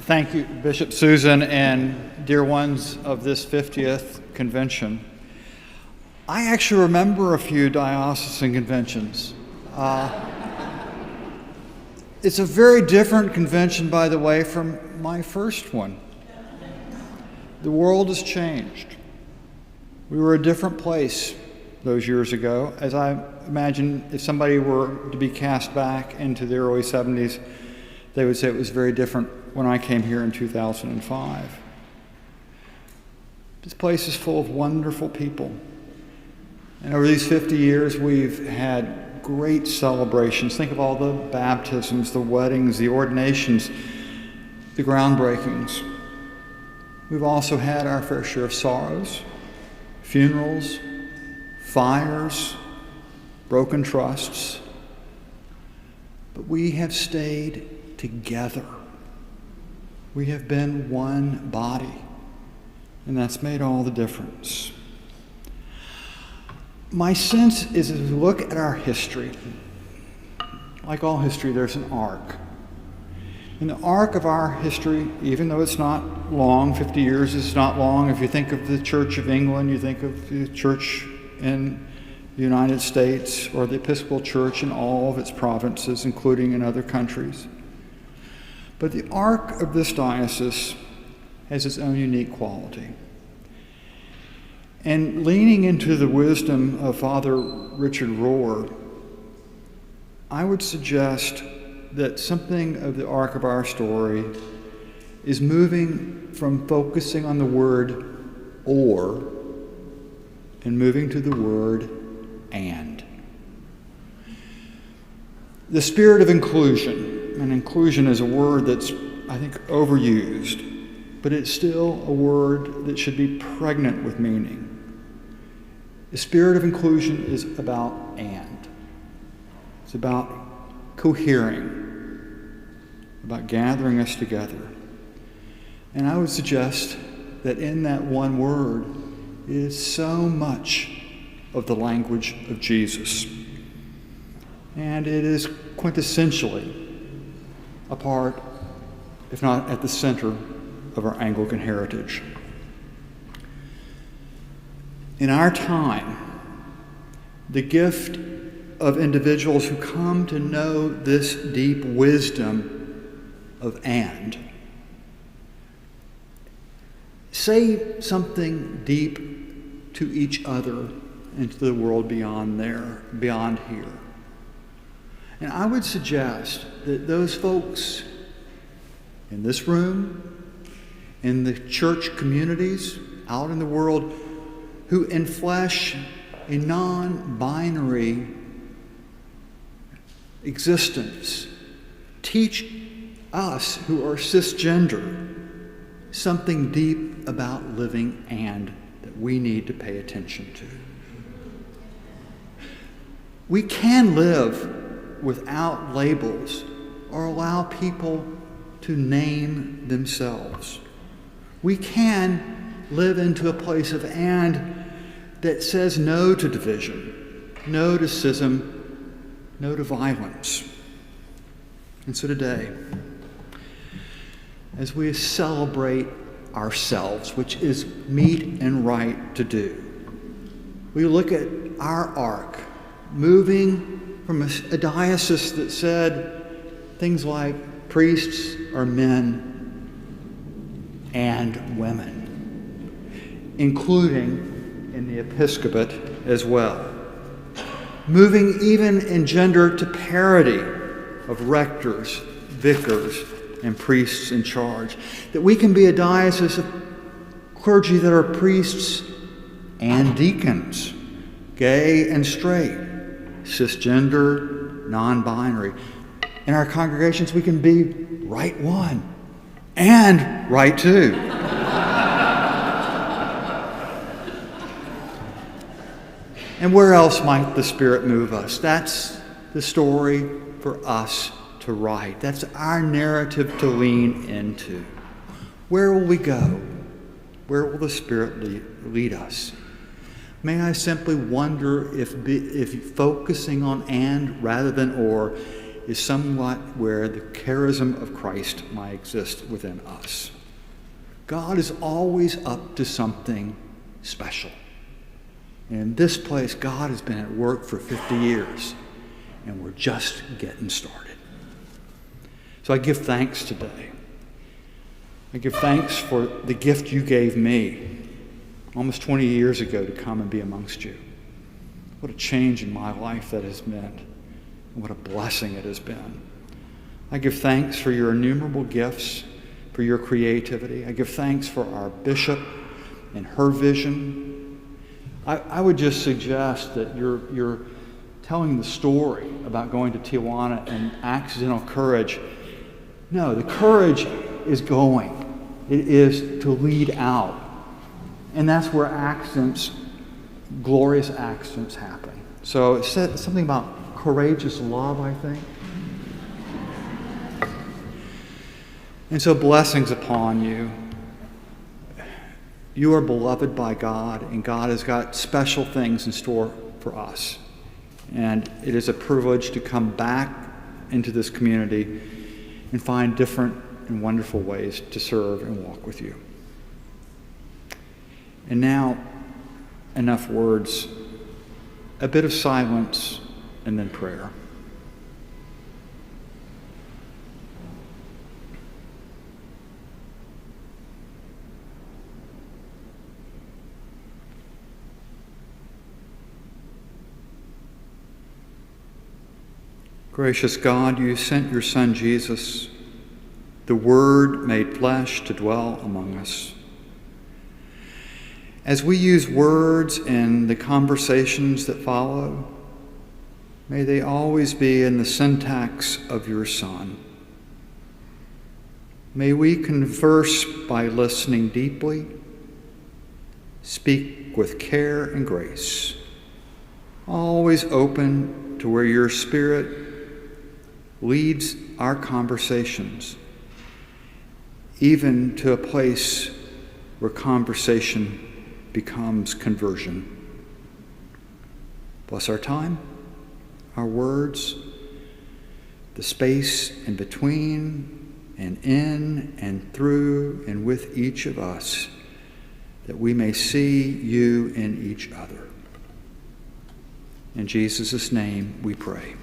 Thank you, Bishop Susan, and dear ones of this 50th convention. I actually remember a few diocesan conventions. It's a very different convention, by the way, from my first one. The world has changed. We were a different place those years ago. As I imagine, if somebody were to be cast back into the early 70s, they would say it was very different when I came here in 2005. This place is full of wonderful people. And over these 50 years, we've had great celebrations. Think of all the baptisms, the weddings, the ordinations, the groundbreakings. We've also had our fair share of sorrows, funerals, fires, broken trusts. But we have stayed together. We have been one body, and that's made all the difference. My sense is, as we look at our history, like all history, there's an arc. And the arc of our history, even though it's not long, 50 years is not long. If you think of the Church of England, you think of the Church in the United States, or the Episcopal Church in all of its provinces, including in other countries. But the arc of this diocese has its own unique quality. And leaning into the wisdom of Father Richard Rohr, I would suggest that something of the arc of our story is moving from focusing on the word or and moving to the word and. The spirit of inclusion, and inclusion is a word that's, I think, overused, but it's still a word that should be pregnant with meaning. The spirit of inclusion is about and. It's about cohering, about gathering us together. And I would suggest that in that one word is so much of the language of Jesus. And it is quintessentially a part, if not at the center, of our Anglican heritage. In our time, the gift of individuals who come to know this deep wisdom of and say something deep to each other and to the world beyond here. And I would suggest that those folks in this room, in the church communities, out in the world, who enflesh a non-binary existence, teach us who are cisgender something deep about living and that we need to pay attention to. We can live without labels or allow people to name themselves. We can live into a place of and that says no to division, no to schism, no to violence. And so today, as we celebrate ourselves, which is meet and right to do, we look at our arc, moving from a diocese that said things like priests are men and women, including in the episcopate as well. Moving even in gender to parity of rectors, vicars, and priests in charge. That we can be a diocese of clergy that are priests and deacons, gay and straight, cisgender, non-binary. In our congregations, we can be right one and right two. And where else might the Spirit move us? That's the story for us to write. That's our narrative to lean into. Where will we go? Where will the Spirit lead us? May I simply wonder if focusing on and rather than or is somewhat where the charism of Christ might exist within us. God is always up to something special. And in this place, God has been at work for 50 years, and we're just getting started. So I give thanks today. I give thanks for the gift you gave me almost 20 years ago to come and be amongst you. What a change in my life that has meant. What a blessing it has been. I give thanks for your innumerable gifts, for your creativity. I give thanks for our bishop and her vision. I would just suggest that you're telling the story about going to Tijuana and accidental courage. No, the courage is going. It is to lead out. And that's where accidents, glorious accidents happen. So it said something about courageous love, I think. And so blessings upon you. You are beloved by God, and God has got special things in store for us. And it is a privilege to come back into this community and find different and wonderful ways to serve and walk with you. And now, enough words, a bit of silence, and then prayer. Gracious God, you sent your Son Jesus, the Word made flesh, to dwell among us. As we use words in the conversations that follow, may they always be in the syntax of your Son. May we converse by listening deeply, speak with care and grace, always open to where your Spirit leads our conversations, even to a place where conversation becomes conversion. Bless our time, our words, the space in between and in and through and with each of us, that we may see you in each other. In Jesus' name we pray.